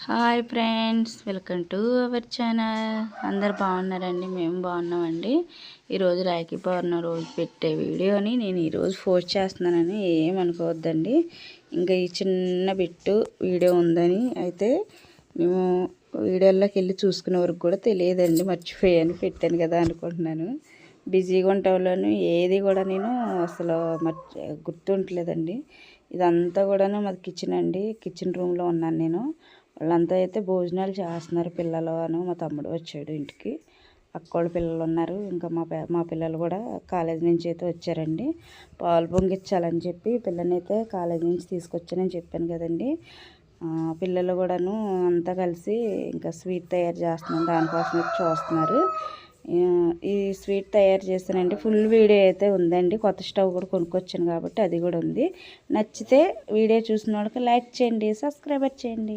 Hi friends, welcome to our channel. అందరు బాగున్నారండి? మేము బాగున్నామండి. ఈరోజు రాఖీ పౌర్ణమి రోజు పెట్టే వీడియోని నేను ఈరోజు పోస్ట్ చేస్తున్నానని ఏమనుకోవద్దండి. ఇంకా ఈ చిన్న బిట్టు వీడియో ఉందని అయితే మేము వీడియోలోకి వెళ్ళి చూసుకునే వరకు కూడా తెలియదండి. మర్చిపోయాను, పెట్టాను కదా అనుకుంటున్నాను. బిజీగా ఉండటంలోనూ ఏది కూడా నేను అసలు గుర్తుంటలేదండి. ఇదంతా కూడా మాది కిచెన్ అండి. కిచెన్ రూమ్లో ఉన్నాను నేను. వాళ్ళంతా అయితే భోజనాలు చేస్తున్నారు. పిల్లలు మా తమ్ముడు వచ్చాడు ఇంటికి. అక్కోళ్ళ పిల్లలు ఉన్నారు. ఇంకా మా పిల్లలు కూడా కాలేజీ నుంచి అయితే వచ్చారండి. పాలు పొంగిచ్చాలని చెప్పి పిల్లని అయితే కాలేజీ నుంచి తీసుకొచ్చానని చెప్పాను కదండి. పిల్లలు కూడాను అంతా కలిసి ఇంకా స్వీట్ తయారు చేస్తున్నాను, దానికోసం చూస్తున్నారు. ఈ స్వీట్ తయారు చేస్తానండి. ఫుల్ వీడియో అయితే ఉందండి. కొత్త స్టవ్ కూడా కొనుక్కొచ్చాను కాబట్టి అది కూడా ఉంది. నచ్చితే వీడియో చూసిన వాళ్ళకి లైక్ చేయండి, సబ్స్క్రైబర్ చేయండి.